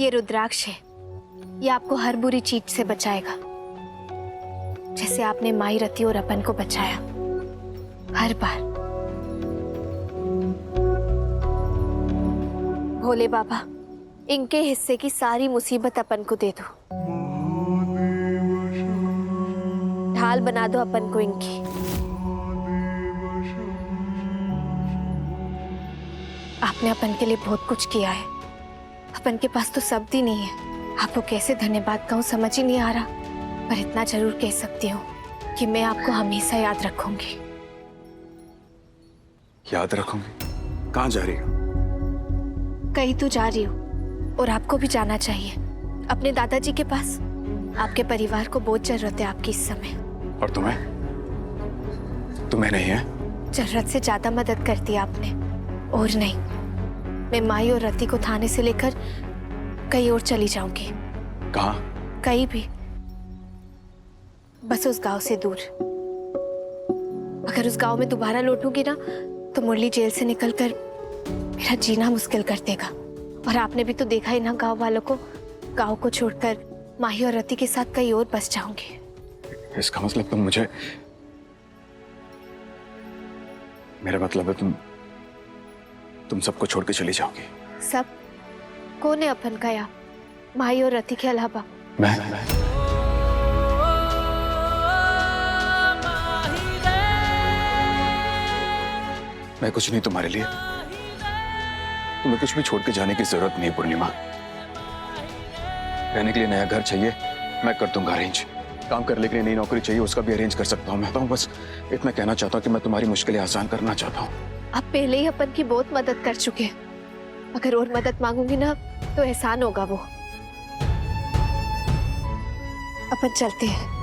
ये रुद्राक्ष है, ये आपको हर बुरी चीज से बचाएगा, जैसे आपने माई रति और अपन को बचाया हर बार। भोले बाबा, इनके हिस्से की सारी मुसीबत अपन को दे दो, ढाल बना दो अपन को इनकी। आपने अपन के लिए बहुत कुछ किया है, अपन के पास तो शब्द ही नहीं है, आपको कैसे धन्यवाद कहूँ समझ ही नहीं आ रहा, पर इतना जरूर कह सकती हूँ कि मैं आपको हमेशा याद रखूंगी। याद रखूंगी? कहाँ जा रही हो? कहीं तो जा रही हूँ, और आपको भी जाना चाहिए, अपने दादाजी के पास। आपके परिवार को बहुत जरूरत है आपकी इस समय। और तुम्हें? तुम्हें नहीं है? जरूरत से ज्यादा मदद कर दी आपने। और नहीं, मैं माई और रति को थाने से लेकर कहीं और चली जाऊंगी। कहाँ? कहीं भी, बस उस गांव से दूर। अगर उस गांव में दोबारा लौटूंगी ना, तो मुरली जेल से निकलकर मेरा जीना मुश्किल कर देगा। और आपने भी तो देखा ही ना गांव वालों को, गांव को छोड़कर माही और रति के साथ कहीं और बस जाऊंगी। इसका मतलब तुम मुझे, मेरा मतलब है तुम सबको छोड़ के चली जाओगी? सब? कौन है अपन का यहाँ, माही और रति के अलावा? मैं कुछ नहीं तुम्हारे लिए। तुम्हें कुछ भी छोड़ के जाने की जरूरत नहीं पूर्णिमा। रहने के लिए नया घर चाहिए, मैं कर दूंगा अरेंज। काम करने के लिए नई नौकरी चाहिए, उसका भी अरेंज कर सकता हूँ मैं। बस इतना कहना चाहता हूँ कि मैं तुम्हारी मुश्किलें आसान करना चाहता हूँ। आप पहले ही अपन की बहुत मदद कर चुके हैं, अगर और मदद मांगूंगी ना तो एहसान होगा वो। अपन चलते हैं।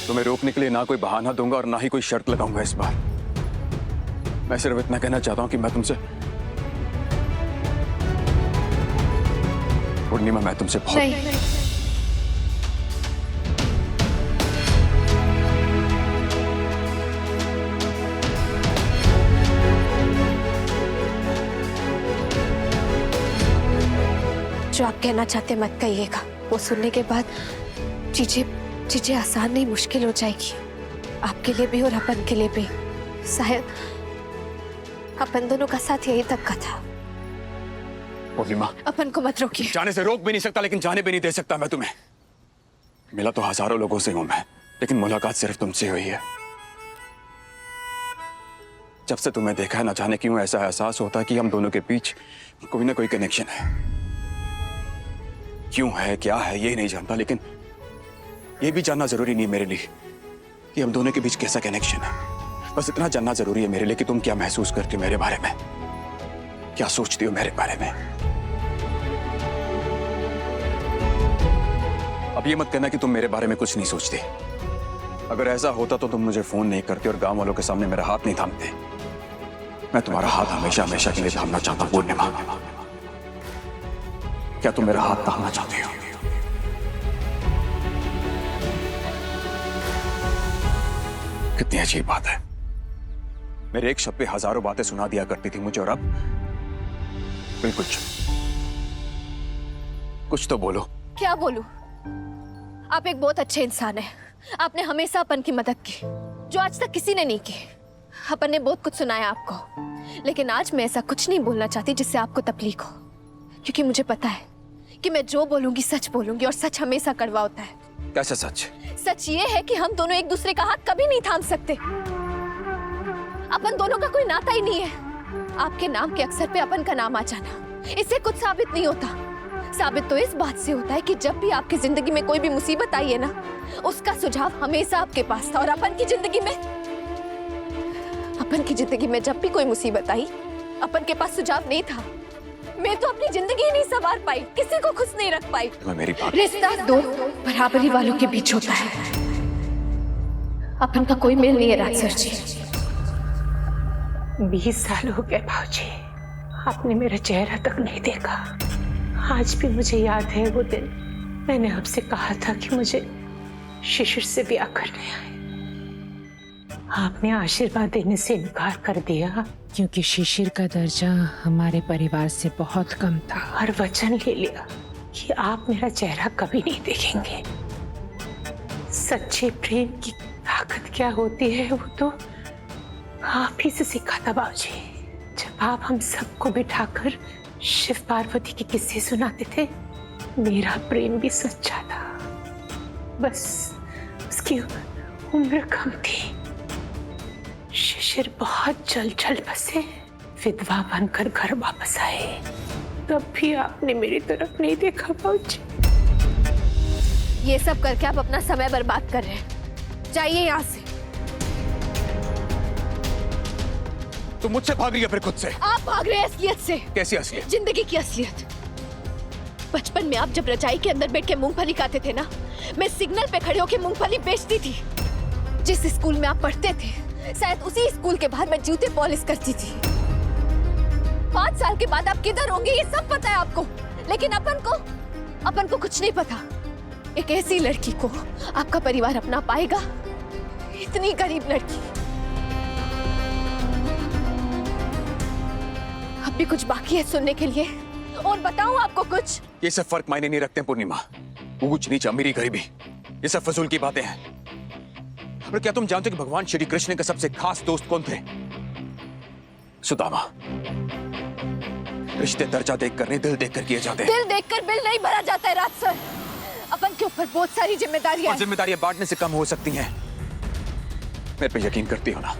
तुम्हें रोकने के लिए ना कोई बहाना दूंगा और ना ही कोई शर्त लगाऊंगा इस बार। मैं सिर्फ इतना कहना चाहता हूं कि मैं तुमसे, पूर्णिमा, मैं तुमसे बहुत नहीं। जो आप कहना चाहते मत कहिएगा, वो सुनने के बाद चीजें आसान नहीं मुश्किल हो जाएगी, आपके लिए भी और अपन के लिए भी। शायद अपन दोनों का साथ यही तक का था। पूर्णिमा, अपन को मत रोकिए। जाने से रोक भी नहीं सकता, लेकिन जाने भी नहीं दे सकता मैं तुम्हें। मिला तो हजारों लोगों से हूं मैं, लेकिन मुलाकात सिर्फ तुमसे हुई है। जब से तुम्हें देखा है, ना जाने क्यों ऐसा एहसास होता है कि हम दोनों के बीच कोई ना कोई कनेक्शन है। क्यों है, क्या है, ये नहीं जानता, लेकिन ये भी जानना जरूरी नहीं मेरे लिए कि हम दोनों के बीच कैसा कनेक्शन है। बस इतना जानना जरूरी है मेरे लिए कि तुम क्या महसूस करती हो मेरे बारे में, क्या सोचती हो मेरे बारे में। अब ये मत कहना कि तुम मेरे बारे में कुछ नहीं सोचती। अगर ऐसा होता तो तुम मुझे फोन नहीं करती और गांव वालों के सामने मेरा हाथ नहीं थामते। मैं तुम्हारा हाथ हमेशा हमेशा के लिए थामना चाहता हूं पूर्णिमा। क्या तुम मेरा हाथ थामना चाहती हो? कितनी अजीब बात है, मेरे एक शब्द पे हजारों बातें सुना दिया करती थी मुझे, और अब बिल्कुल कुछ तो बोलो। क्या बोलूं? आप एक बहुत अच्छे इंसान हैं। आपने हमेशा अपन की मदद की, जो आज तक किसी ने नहीं की। अपन ने बहुत कुछ सुनाया आपको, लेकिन आज मैं ऐसा कुछ नहीं बोलना चाहती जिससे आपको तकलीफ हो, क्योंकि मुझे पता है कि मैं जो बोलूंगी सच बोलूंगी, और सच हमेशा कड़वा होता है। कैसा सच? सच ये है कि हम दोनों एक दूसरे का हाथ कभी नहीं थाम सकते। अपन दोनों का कोई नाता ही नहीं है। आपके नाम के अक्षर पे अपन का नाम आ जाना, इससे कुछ साबित नहीं होता। साबित तो इस बात से होता है कि जब भी आपकी जिंदगी में कोई भी मुसीबत आई है ना, उसका सुझाव हमेशा आपके पास था। और अपन की जिंदगी में जब भी कोई मुसीबत आई, अपन के पास सुझाव नहीं था। मैं तो अपनी जिंदगी ही नहीं संवार पाई, किसी को खुश नहीं रख पाई। मेरी बात, रिश्ता दो बराबरी वालों के बीच होता है, अपन का कोई मेल नहीं है राजसर जी। 20 साल हो गए भाऊजी, आपने मेरा चेहरा तक नहीं देखा। आज भी मुझे याद है वो दिन, मैंने आपसे कहा था कि मुझे शिशिर से ब्याह करने आए। आपने आशीर्वाद देने से इनकार कर दिया क्योंकि शिशिर का दर्जा हमारे परिवार से बहुत कम था। और वचन ले लिया कि आप मेरा चेहरा कभी नहीं देखेंगे। सच्चे प्रेम की ताकत क्या होती है वो तो आप ही से सीखा था बाबूजी। जब आप हम सबको बिठाकर शिव पार्वती के किस्से सुनाते थे, मेरा प्रेम भी सच्चा था, बस उसकी उम्र कम थी। शिशिर बहुत जल्द बसे, विधवा बनकर घर वापस आए, तब भी आपने मेरी तरफ नहीं देखा बाबूजी। ये सब करके आप अपना समय बर्बाद कर रहे हैं। जाइए यहाँ से। तुम मुझसे भाग रही है फिर खुद से? आप भाग रहे हैं असलियत से। कैसी असलियत? जिंदगी की असलियत। बचपन में आप जब रजाई के अंदर बैठ के मूंगफली खाते थे ना, मैं सिग्नल पे खड़े होकर मूंगफली बेचती थी। जिस स्कूल में आप पढ़ते थे, शायद उसी स्कूल के बाहर मैं जूते पॉलिश करती थी। 5 साल के बाद आप किधर होंगे ये सब पता है आपको, लेकिन अपन को कुछ नहीं पता। एक ऐसी लड़की को आपका परिवार अपना पाएगा? इतनी गरीब लड़की। अब भी कुछ बाकी है सुनने के लिए? और बताऊं आपको कुछ? ये सब फर्क मायने नहीं रखते पूर्णिमा। ऊंच नीच, अमीरी गरीबी, ये सब फजूल की बातें हैं। और क्या तुम जानते हो कि भगवान श्री कृष्ण के सबसे खास दोस्त कौन थे? सुदामा। रिश्ते दर्जा देखकर नहीं, दिल देखकर किए जाते हैं। दिल देखकर बिल नहीं भरा जाता है राज सर। अपन के ऊपर बहुत सारी जिम्मेदारियां हैं। जिम्मेदारियां बांटने से कम हो सकती हैं। मेरे पे यकीन करती हो ना?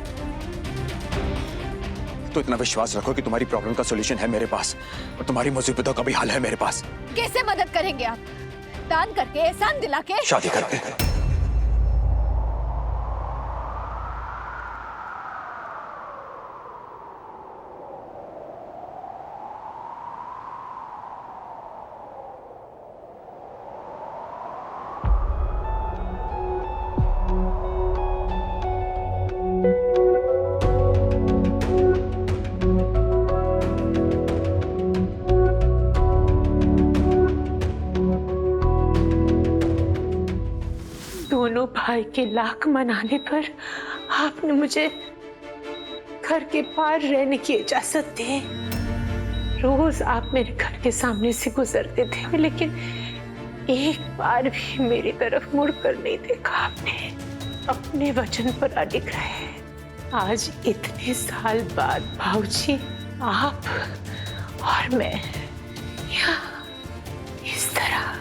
तो इतना विश्वास रखो कि तुम्हारी प्रॉब्लम का सॉल्यूशन है मेरे पास, और तुम्हारी मुसीबतों का भी हल है मेरे पास। कैसे मदद करेंगे आप? दान करके, एहसान दिला के? शादी करके। दोनों भाई के लाख मनाने पर आपने मुझे घर के पार रहने की इजाजत दी। रोज आप मेरे घर के सामने से गुजरते थे, लेकिन एक बार भी मेरी तरफ मुड़कर नहीं देखा आपने। अपने वचन पर अडिग रहे। आज इतने साल बाद भाऊजी, आप और मैं यहाँ इस तरह।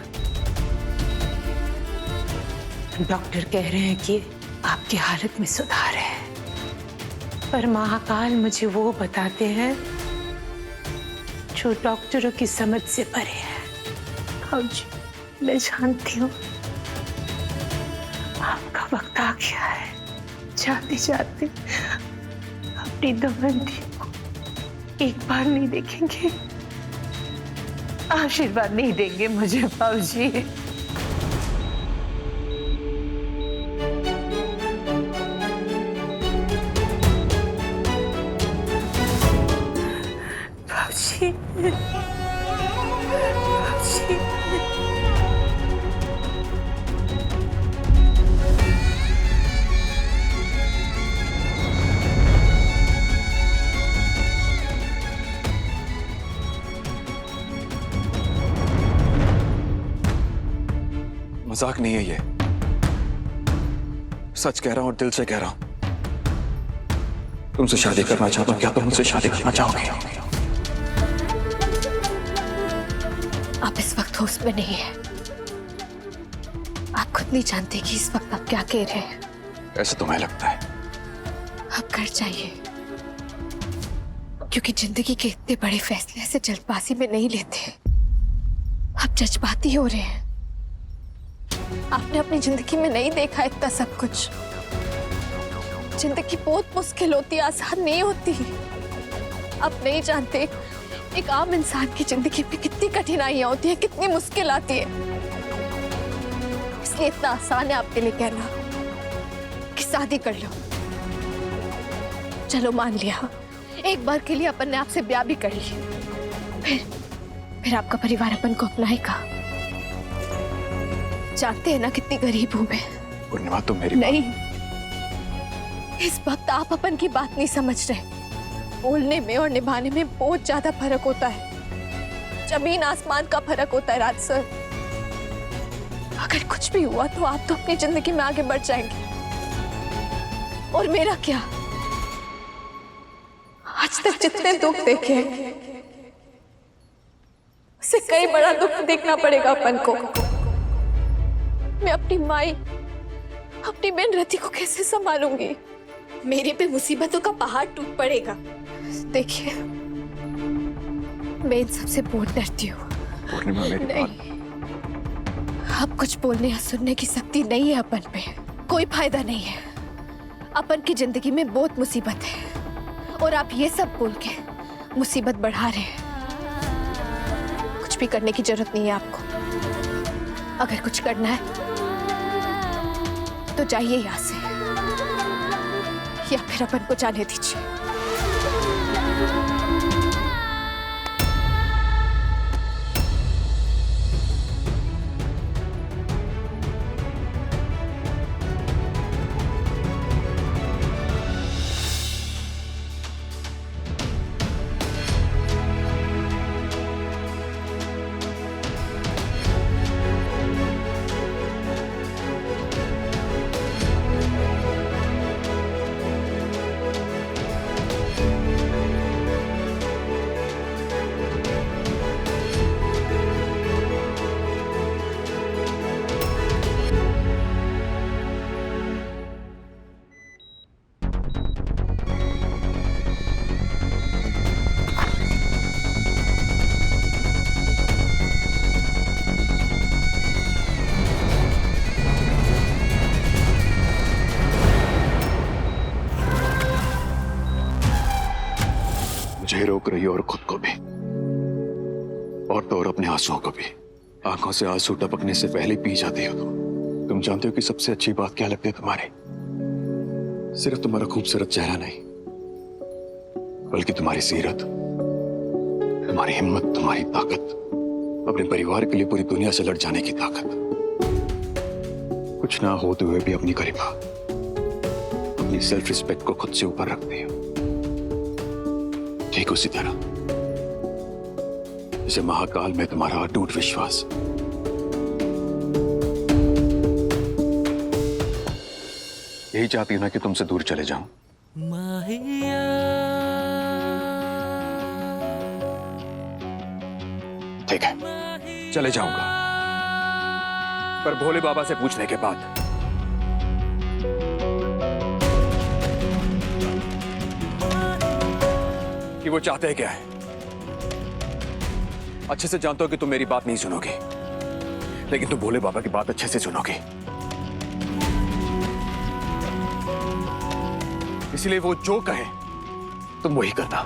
डॉक्टर कह रहे हैं कि आपकी हालत में सुधार है, पर महाकाल मुझे वो बताते हैं जो डॉक्टरों की समझ से परे है। भाऊजी, मैं जानती हूँ आपका वक्त आ गया है। जाते जाते अपनी दमयंती को एक बार नहीं देखेंगे? आशीर्वाद नहीं देंगे मुझे भाऊजी? भाऊजी, भाऊजी। मजाक नहीं है ये, सच कह रहा हूं और दिल से कह रहा हूं। तुमसे शादी करना चाहता हूं। क्या तुम मुझसे शादी करना चाहोगे? आप इस वक्त होश में नहीं है। आप खुद नहीं जानते कि इस वक्त आप क्या कह रहे हैं। ऐसा तुम्हें लगता है? आप घर जाइए, क्योंकि जिंदगी के इतने बड़े फैसले ऐसे जल्दबाजी में नहीं लेते। आप जज्बाती हो रहे हैं। आपने अपनी जिंदगी में नहीं देखा इतना सब कुछ। जिंदगी बहुत मुश्किल होती है, आसान नहीं होती। आप नहीं जानते एक आम इंसान की जिंदगी में कितनी कठिनाइयां होती है, कितनी मुश्किल आती है। इसलिए इतना आसान है आपके लिए कहना कि शादी कर लो। चलो मान लिया एक बार के लिए अपन ने आपसे ब्याह भी कर ली, फिर आपका परिवार अपन को अपनाएगा। जानते हैं ना कितनी गरीब हूं मैं। पूर्णिमा तुम मेरी नहीं, इस वक्त आप अपन की बात नहीं समझ रहे। बोलने में और निभाने में बहुत ज्यादा फर्क होता है, जमीन आसमान का फर्क होता है राज सर। अगर कुछ भी हुआ तो आप तो अपनी जिंदगी में आगे बढ़ जाएंगे, और मेरा क्या? आज तक जितने दुख देखे हैं, उससे कई बड़ा दुख देखना पड़ेगा अपन को। मैं अपनी माई, अपनी बहन रति को कैसे संभालूंगी? मेरे पे मुसीबतों का पहाड़ टूट पड़ेगा। देखिए, मैं इन सबसे बहुत डरती हूँ। पूर्णिमा मेरी नहीं, अब कुछ बोलने या सुनने की शक्ति नहीं है अपन पे। कोई फायदा नहीं है। अपन की जिंदगी में बहुत मुसीबत है, और आप ये सब बोल के मुसीबत बढ़ा रहे हैं। कुछ भी करने की जरूरत नहीं है आपको। अगर कुछ करना है तो जाइए यहाँ से, या फिर अपन को जाने दीजिए। मुझे रोक रही हो, और खुद को भी, और तो और अपने आंसुओं को भी। आंखों से आंसू टपकने से पहले पी जाती हो तुम जानते हो कि सबसे अच्छी बात क्या लगती है तुम्हारी? सिर्फ तुम्हारा खूबसूरत चेहरा नहीं, बल्कि तुम्हारी सीरत, तुम्हारी हिम्मत, तुम्हारी ताकत, अपने परिवार के लिए पूरी दुनिया से लड़ जाने की ताकत। कुछ ना होते हुए भी अपनी गरिमा, अपनी सेल्फ रिस्पेक्ट को खुद से ऊपर रखती हो। ठीक उसी तरह जैसे महाकाल में तुम्हारा अटूट विश्वास। यही चाहती हूं ना कि तुमसे दूर चले जाऊं। ठीक है, चले जाऊंगा, पर भोले बाबा से पूछने के बाद। कि वो चाहते हैं क्या है। अच्छे से जानता हूं कि तुम मेरी बात नहीं सुनोगे, लेकिन तुम भोले बाबा की बात अच्छे से सुनोगे। इसलिए वो जो कहे तुम वही करना।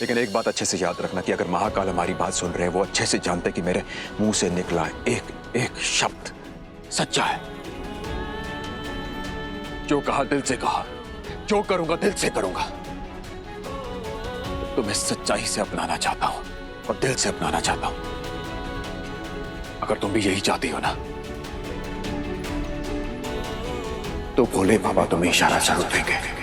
लेकिन एक बात अच्छे से याद रखना कि अगर महाकाल हमारी बात सुन रहे हैं, वो अच्छे से जानते कि मेरे मुंह से निकला एक एक शब्द सच्चा है। जो कहा दिल से कहा, जो करूंगा दिल से करूंगा। तो मैं सच्चाई से अपनाना चाहता हूं, और दिल से अपनाना चाहता हूं। अगर तुम भी यही चाहती हो ना, तो भोले बाबा तुम्हें इशारा जरूर देंगे।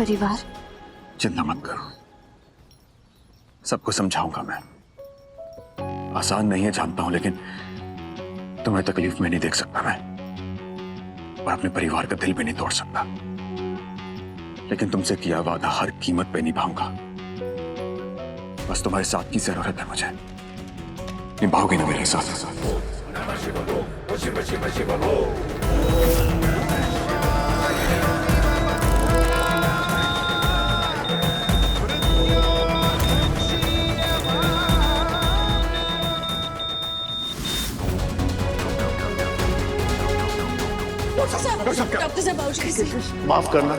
परिवार। चिंता मत करो, सबको समझाऊंगा मैं। आसान नहीं है जानता हूं, लेकिन तुम्हें तकलीफ में नहीं देख सकता मैं, और अपने परिवार का दिल भी नहीं तोड़ सकता। लेकिन तुमसे किया वादा हर कीमत पे निभाऊंगा। बस तुम्हारे साथ की जरूरत है मुझे। निभाओगे ना मेरे साथ? माफ करना,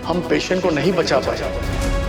हम पेशेंट को नहीं बचा पाए।